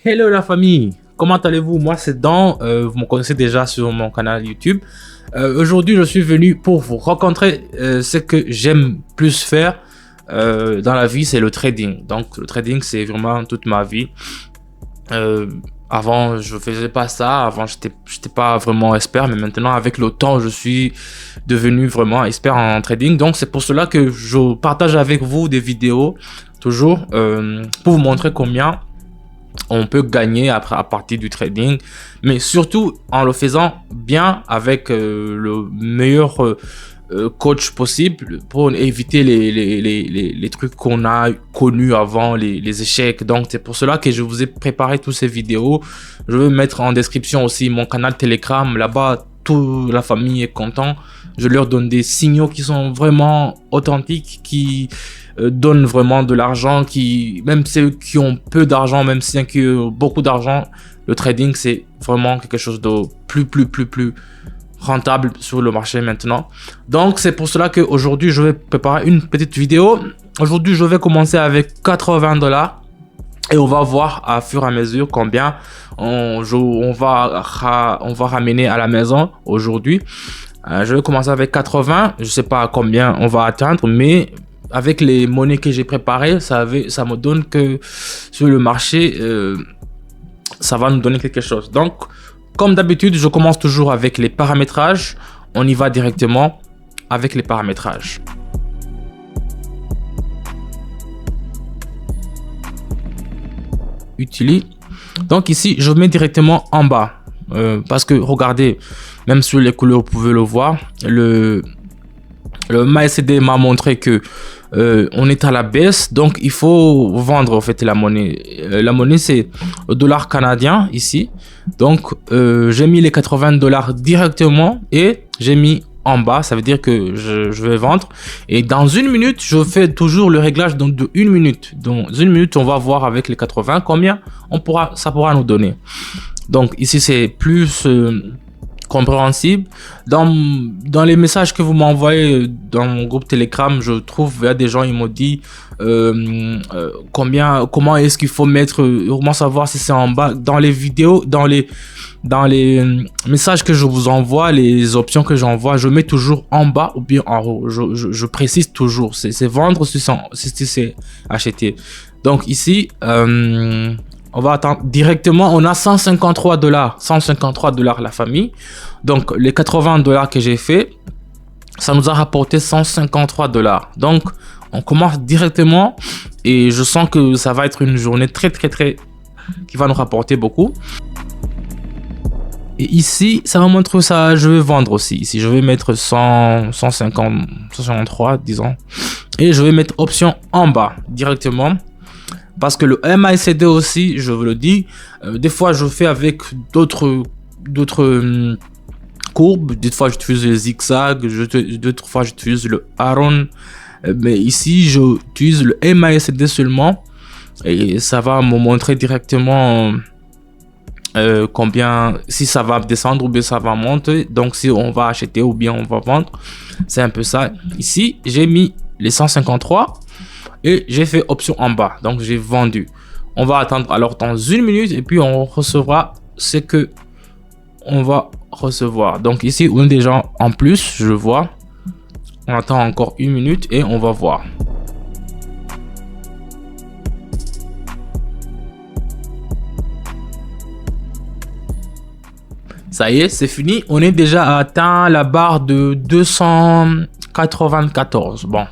Hello la famille, comment allez-vous? Moi c'est Dan, vous me connaissez déjà sur mon canal YouTube. Aujourd'hui je suis venu pour vous rencontrer ce que j'aime plus faire dans la vie, c'est le trading. Donc le trading c'est vraiment toute ma vie. Euh, Avant je faisais pas ça, avant j'étais pas vraiment expert, mais maintenant avec le temps je suis devenu vraiment expert en trading. Donc c'est pour cela que je partage avec vous des vidéos toujours pour vous montrer combien on peut gagner après à partir du trading, mais surtout en le faisant bien avec le meilleur coach possible pour éviter les trucs qu'on a connus avant, les échecs. Donc c'est pour cela que je vous ai préparé toutes ces vidéos. Je vais mettre en description aussi mon canal Telegram. Là-bas, toute la famille est content. Je leur donne des signaux qui sont vraiment authentiques, qui donnent vraiment de l'argent, qui même ceux qui ont peu d'argent, même ceux qui ont beaucoup d'argent, le trading c'est vraiment quelque chose de plus rentable sur le marché maintenant. Donc c'est pour cela qu'aujourd'hui je vais préparer une petite vidéo. Aujourd'hui je vais commencer avec 80 $ et on va voir à fur et à mesure combien on va ramener à la maison aujourd'hui. Je vais commencer avec 80, je sais pas combien on va atteindre, mais avec les monnaies que j'ai préparées, ça me donne que sur le marché, ça va nous donner quelque chose. Donc, comme d'habitude, je commence toujours avec les paramétrages. On y va directement avec les paramétrages. Utilise. Donc ici, je mets directement en bas. Parce que regardez, même sur les couleurs, vous pouvez le voir. Le MACD m'a montré que on est à la baisse, donc il faut vendre en fait la monnaie. La monnaie c'est le dollar canadien ici. Donc j'ai mis les 80 $ directement et j'ai mis en bas, ça veut dire que je vais vendre. Et dans une minute, je fais toujours le réglage donc de une minute. Dans une minute, on va voir avec les 80 combien ça pourra nous donner. Donc ici c'est plus compréhensible. Dans les messages que vous m'envoyez dans mon groupe Telegram, je trouve il y a des gens, ils m'ont dit comment est-ce qu'il faut mettre, comment savoir si c'est en bas. Dans les vidéos, dans les messages que je vous envoie, les options que j'envoie, je mets toujours en bas ou bien en haut. Je précise toujours, c'est vendre si c'est acheter. Donc ici on va attendre directement, on a 153 $ la famille. Donc les 80 $ que j'ai fait, ça nous a rapporté 153 $. Donc on commence directement et je sens que ça va être une journée très qui va nous rapporter beaucoup. Et ici, ça va montrer ça, je vais vendre aussi. Ici, je vais mettre 153, disons. Et je vais mettre option en bas directement. Parce que le MACD aussi, je vous le dis, des fois je fais avec d'autres courbes. Des fois j'utilise le zigzag, d'autres fois j'utilise le Aron. Mais ici j'utilise le MACD seulement. Et ça va me montrer directement combien, si ça va descendre ou bien ça va monter. Donc si on va acheter ou bien on va vendre. C'est un peu ça. Ici j'ai mis les 153. Et j'ai fait option en bas, donc j'ai vendu. On va attendre alors dans une minute et puis on recevra ce que on va recevoir. Donc ici on a des gens en plus, je vois. On attend encore une minute et on va voir. Ça y est, c'est fini. On est déjà atteint la barre de 294. Bon.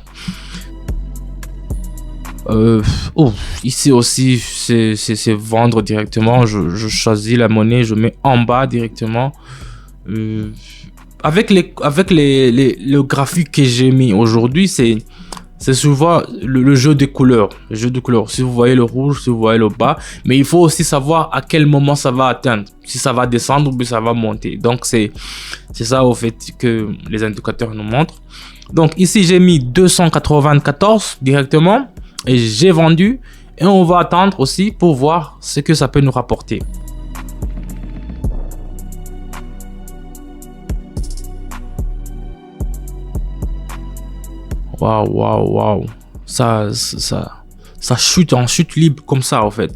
Ici aussi c'est vendre directement. Je choisis la monnaie, je mets en bas directement. Avec le graphique que j'ai mis aujourd'hui, c'est souvent le jeu des couleurs. Le jeu de couleurs. Si vous voyez le rouge, si vous voyez le bas, mais il faut aussi savoir à quel moment ça va atteindre. Si ça va descendre ou bien ça va monter. Donc c'est ça au fait que les indicateurs nous montrent. Donc ici j'ai mis 294 directement. Et j'ai vendu et on va attendre aussi pour voir ce que ça peut nous rapporter. Waouh. Ça chute en chute libre comme ça en fait.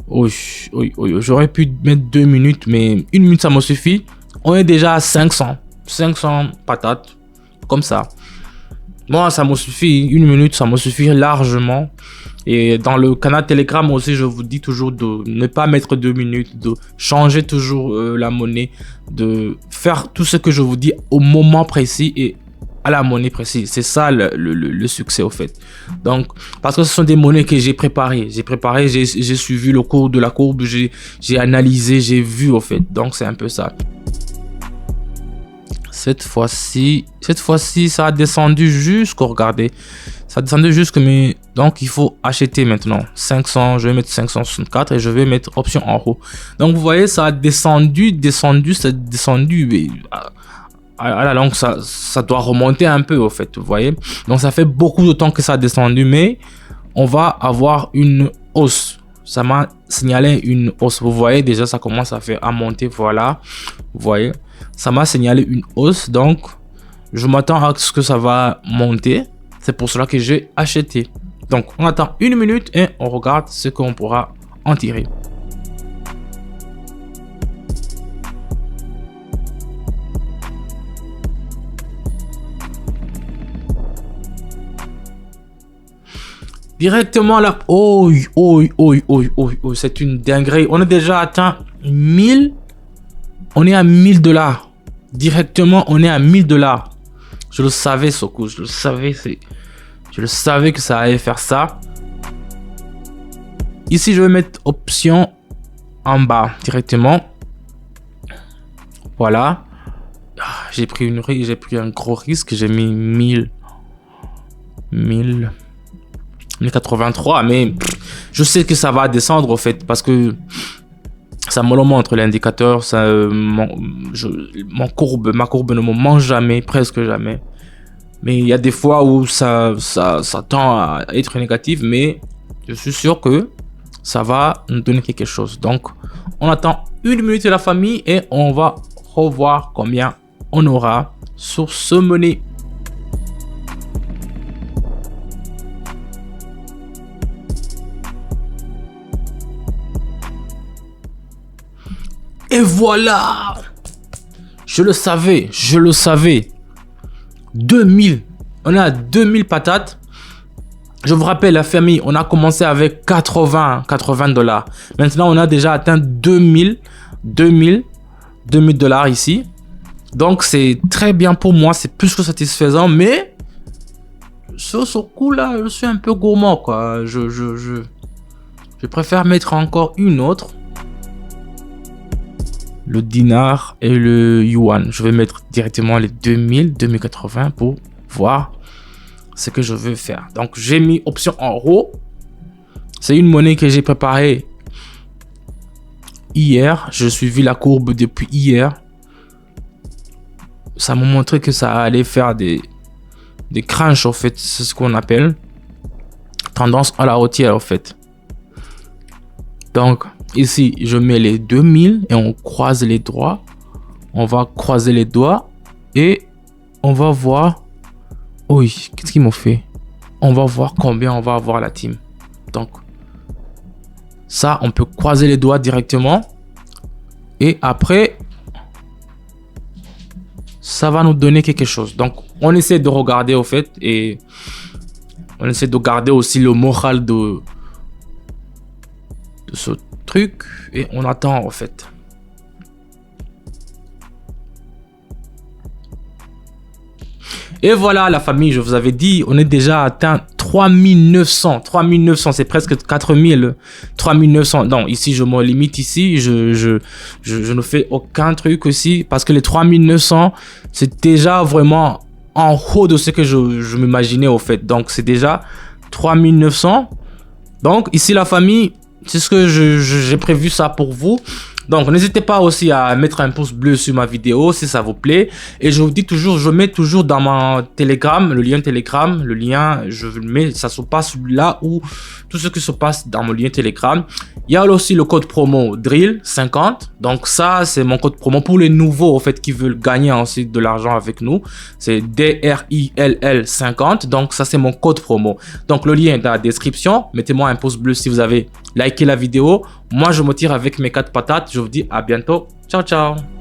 Oui, oui, oui, j'aurais pu mettre 2 minutes, mais 1 minute, ça me suffit. On est déjà à 500. 500 patates, comme ça. Moi, ça me suffit. 1 minute, ça me suffit largement. Et dans le canal Telegram aussi, je vous dis toujours de ne pas mettre 2 minutes, de changer toujours la monnaie, de faire tout ce que je vous dis au moment précis et à la monnaie précise. C'est ça le succès au fait. Donc, parce que ce sont des monnaies que j'ai préparées. J'ai suivi le cours de la courbe, j'ai analysé, j'ai vu au fait. Donc, c'est un peu ça. Cette fois-ci, ça a descendu jusqu'au, regardez, ça a descendu jusque, mais donc il faut acheter maintenant 500, je vais mettre 564 et je vais mettre option en haut. Donc vous voyez, ça a descendu, mais à la longue, ça doit remonter un peu au fait, vous voyez. Donc ça fait beaucoup de temps que ça a descendu, mais on va avoir une hausse. Ça m'a signalé une hausse. Vous voyez déjà, ça commence à monter, voilà. Vous voyez, ça m'a signalé une hausse, donc je m'attends à ce que ça va monter. C'est pour cela que j'ai acheté. Donc on attend 1 minute et on regarde ce qu'on pourra en tirer. Directement là. Oh, c'est une dinguerie. On a déjà atteint 1000. On est à 1000 $. Directement, on est à 1000 $. Je le savais, ce coup. Je le savais que ça allait faire ça. Ici, je vais mettre option en bas directement. Voilà. J'ai pris un gros risque. J'ai mis 1083, mais je sais que ça va descendre au fait parce que ça me le montre l'indicateur. Ma courbe ne me mange jamais, presque jamais. Mais il y a des fois où ça tend à être négatif, mais je suis sûr que ça va nous donner quelque chose. Donc on attend 1 minute la famille et on va revoir combien on aura sur ce monnaie. Et voilà, je le savais. 2000, on est à 2000 patates. Je vous rappelle, la famille, on a commencé avec 80 $. Maintenant, on a déjà atteint 2000 $ ici. Donc, c'est très bien pour moi, c'est plus que satisfaisant. Mais sur ce coup-là, je suis un peu gourmand, quoi. Je préfère mettre encore une autre. Le dinar et le yuan. Je vais mettre directement les 2080 pour voir ce que je veux faire. Donc, j'ai mis option en haut. C'est une monnaie que j'ai préparée hier. Je suivi la courbe depuis hier. Ça m'a montré que ça allait faire des crunchs, en fait. C'est ce qu'on appelle tendance à la hauteur, en fait. Donc, ici, je mets les 2000 et on croise les doigts. On va croiser les doigts et on va voir. Oui, qu'est-ce qu'ils m'ont fait? On va voir combien on va avoir la team. Donc, ça, on peut croiser les doigts directement. Et après, ça va nous donner quelque chose. Donc, on essaie de regarder au fait et on essaie de garder aussi le moral de ce truc et on attend en fait. Et voilà la famille, je vous avais dit, on est déjà atteint 3900, c'est presque 4000, 3900. Non, ici je me limite ici, je ne fais aucun truc aussi parce que les 3900 c'est déjà vraiment en haut de ce que je m'imaginais au fait. Donc c'est déjà 3900. Donc ici la famille, c'est ce que j'ai prévu ça pour vous. Donc n'hésitez pas aussi à mettre un pouce bleu sur ma vidéo si ça vous plaît. Et je vous dis toujours, je mets toujours dans mon Telegram, le lien Telegram, je le mets, ça se passe là où tout ce qui se passe dans mon lien Telegram. Il y a aussi le code promo DRILL50. Donc ça, c'est mon code promo pour les nouveaux, en fait, qui veulent gagner ensuite de l'argent avec nous. C'est DRILL50. Donc ça, c'est mon code promo. Donc le lien est dans la description. Mettez-moi un pouce bleu si vous avez liké la vidéo. Moi, je me tire avec mes 4 patates. Je vous dis à bientôt. Ciao, ciao.